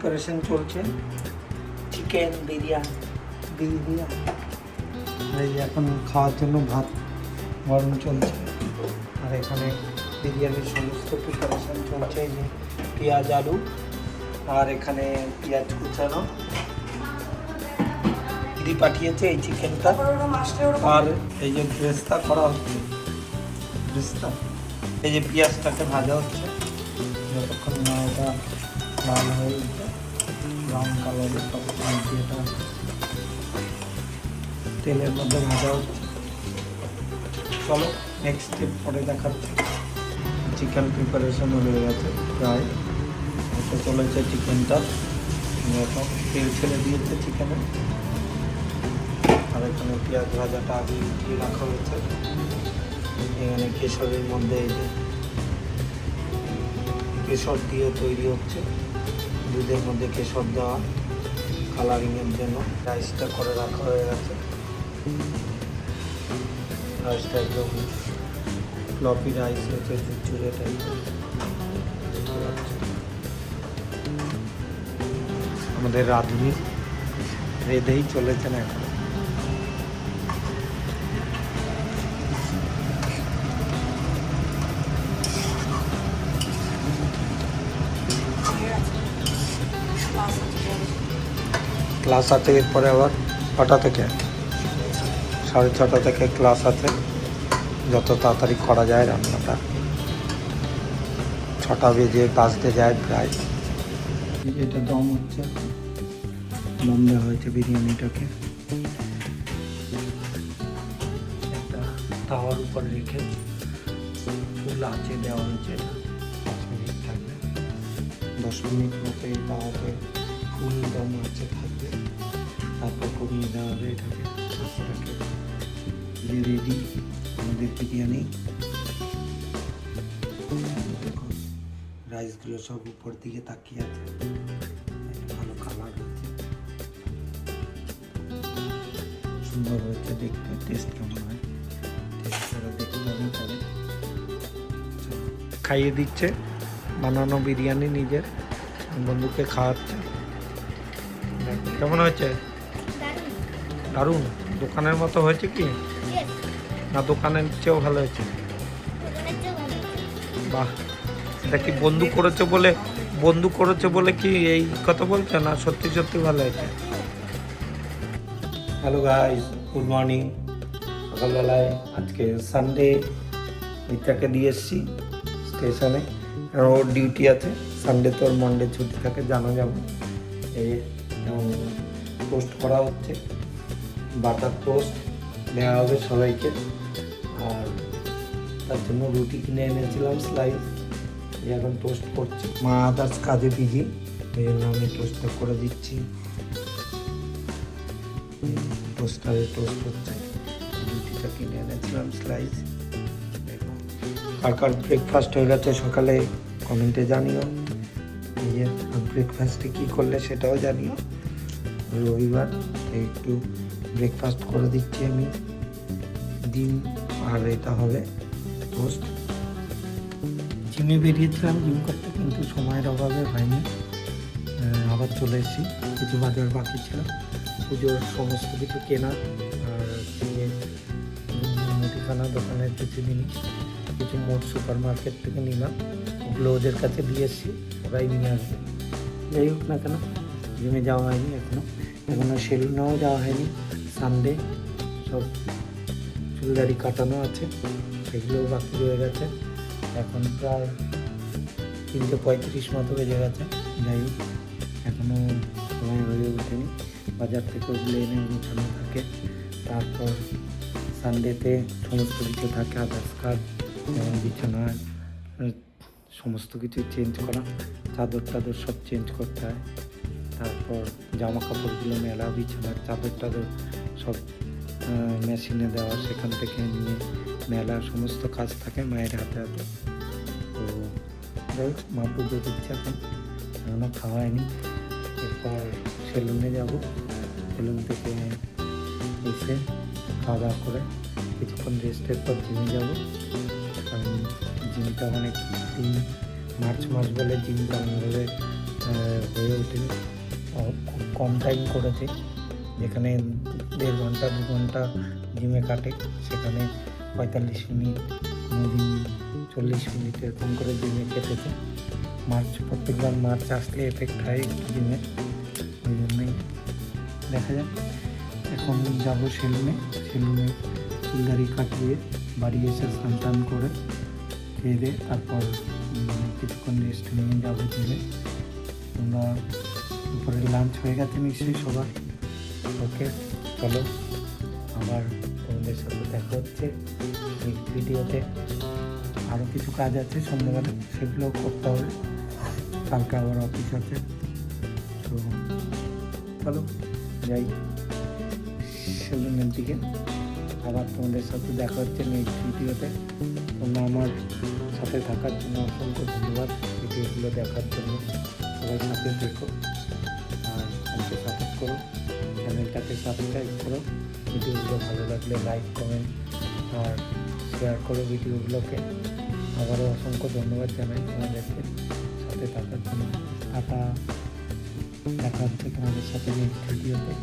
Preparation চলছে chicken biryani এই এখন খাওয়ার জন্য ভাত গরম চলছে আর এখানে বিরিয়ানির সমস্ত প্রিপারেশন চলছে। এই যে পেঁয়াজ আলু আর এখানে পেঁয়াজ কুচানো দিদি পাঠিয়েছে এই চিকেনটা আর এই যে ব্রেস্তা করা হচ্ছে ব্রেস্তা এই যে পেঁয়াজটাকে ভাজা হচ্ছে যতক্ষণ না এটা লাল হয়ে উঠছে ব্রাউন কালারের ততক্ষণ এটা তেলের মধ্যে ভাজা হচ্ছে। চলো নেক্সট স্টেপ পরে দেখাচ্ছি। চিকেন প্রিপারেশন হয়ে গেছে প্রায় হতে চলেছে চিকেনটা এখন তেল ছেড়ে দিয়েছে চিকেনে আর এখানে পেঁয়াজ ভাজাটা আগে উঠিয়ে রাখা হয়েছে। এখানে কেশরের মধ্যে এই যে কেশর দিয়ে তৈরি হচ্ছে দুধের মধ্যে কেশর দেওয়া কালারিংয়ের জন্য। রাইসটা করে রাখা হয়ে গেছে রাইসটা একদম ফ্লপি রাইস হচ্ছে চুচুরে টাইপের। আমাদের রাঁধুনি রেঁধেই চলেছেন এখন। ক্লাস আছে এরপরে আবার 6টা থেকে 6:30 থেকে ক্লাস আছে। যত তাড়াতাড়ি করা যায় রান্নাটা 6টা বেজে বাজতে যায় প্রায়। এটা দম হচ্ছে দম দেওয়া হয়েছে বিরিয়ানিটাকে একটা তাওয়ার উপর রেখে ফুল আঁচে দেওয়া হয়েছে। এটা 5 মিনিট থাকবে 10 মিনিট মতো এই তাওয়াতে ফুল দম আছে থাকবে তারপর কমিয়ে দেওয়া হবে এটাকে। রেডি আমাদের বিরিয়ানি। রাইসগুলো সব উপর দিকে তাকিয়ে আছে ভালো কালার হয়েছে সুন্দর হয়েছে দেখতে। টেস্ট কেমন হয় দেখতে হবে পরে। খাইয়ে দিচ্ছে বানানো বিরিয়ানি নিজের বন্ধুকে খাওয়াচ্ছে। কেমন হয়েছে? দারুণ। দোকানের মতো হয়েছে কি না দোকানের চেয়েও ভালো হয়েছে? বাহ। এটা কি বন্ধু করেছে বলে কি এই কথা বলছে না সত্যি সত্যি ভালো হয়েছে? Hello guys, good morning. সকালবেলায় আজকে সানডে মিত্রাকে দিয়ে এসছি স্টেশনে। ওর ডিউটি আছে সানডে তো, ওর মন্ডে ছুটি থাকে জানো যেমন। এই টোস্ট করা হচ্ছে বাটার টোস্ট দেওয়া হবে সবাইকে। আর তার জন্য রুটি কিনে এনেছিলাম স্লাইস এখন টোস্ট করছি। মা আদার্স কাজে বিজি এই জন্য আমি টোস্টটা করে দিচ্ছি। টোস্টারে টোস্ট হচ্ছে রুটিটা কিনে এনেছিলাম স্লাইস। কার কার ব্রেকফাস্ট হয়ে গেছে সকালে কমেন্টে জানিও। এই যে ব্রেকফাস্টে কী করলে সেটাও জানিও। রবিবার একটু ব্রেকফাস্ট করে দিচ্ছি আমি ডিম আর এটা হবে টোস্ট। জিমে বেরিয়েছিলাম জিম করতে কিন্তু সময়ের অভাবে হয়নি। আবার চলে এসেছি, কিছু বাজার বাকি ছিল পুজোর সমস্ত কিছু কেনা আর মুদিখানা দোকানের কিছু জিনিস কিছু মোট সুপার মার্কেট থেকে নিলাম। ওগুলো ওদের কাছে দিয়ে এসেছি ওরাই নিয়ে আসবে। যাই হোক না কেন জিমে যাওয়া হয়নি এখনও সেলুনেও যাওয়া হয়নি। সানডে সব চুলদারি কাটানো আছে সেগুলোও বাকি রয়ে গেছে। এখন প্রায় 3:35 মতো বেজে গেছে। যাই হোক এখনও সময় হয়ে ওঠেনি। বাজার থেকে ওগুলো এনে গোছানো থাকে। তারপর সানডেতে সমস্ত কিছু থাকে আধার কার্ড যেমন বিছানায় সমস্ত কিছু চেঞ্জ করা, চাদর টাদর সব চেঞ্জ করতে হয়। তারপর জামা কাপড়গুলো মেলা, বিছানার চাদর টাদর সব মেশিনে দেওয়া, সেখান থেকে নিয়ে মেলা সমস্ত কাজ থাকে মায়ের হাতে হাতে। তো যাই হোক মা পুজো দিচ্ছে এখনও খাওয়া হয়নি। এরপর সেলুনে যাব, সেলুন থেকে এসে খাওয়া দাওয়া করে কিছুক্ষণ রেস্টের পর জিমে যাব। কারণ জিমটা অনেক দিন মার্চ মাস বলে জিমটা আমাদের হয়ে ওঠেনি। খুব কম টাইম করেছে, যেখানে 1.5 ঘন্টা 2 ঘন্টা জিমে কাটে সেখানে 45 মিনিট, কোনোদিন 40 মিনিট এরকম করে জিমে কেটেছে। প্রত্যেকবার মার্চ আসলে এফেক্ট হয় একটু জিমে, ওই জন্যই দেখা যাক। এখন যাবো সেলুনে চুল দাড়ি কাটিয়ে বাড়ি এসে স্নান টান করে খেয়ে দিয়ে তারপর কিছুক্ষণ রেস্ট নিয়ে যাবো জিমে। তোমরা দুপুরে লাঞ্চ হয়ে গেছে নিশ্চয়ই সবার? ওকে, চলো আবার তোমাদের সাথে দেখা হচ্ছে নেক্সট ভিডিওতে। আরও কিছু কাজ আছে সন্ধ্যাবেলা, সেগুলোও করতে হবে, কালকে আবার অফিস আছে। তো চলো যাই সেলুনের দিকে, আবার তোমাদের সাথে দেখা হচ্ছে নেক্সট ভিডিওতে। তোমরা আমার সাথে থাকার জন্য অসংখ্য ধন্যবাদ, ভিডিওগুলো দেখার জন্য। সবাই সাথে দেখো আর আমাকে সাপোর্ট করো, চ্যানেলটাকে সাবস্ক্রাইব করো, ভিডিওগুলো ভালো লাগলে লাইক কমেন্ট আর শেয়ার করো ভিডিওগুলোকে। আবারও অসংখ্য ধন্যবাদ জানাই তোমাদেরকে সাথে থাকার জন্য। দেখা হচ্ছে তোমাদের সাথে নেক্সট ভিডিওতে।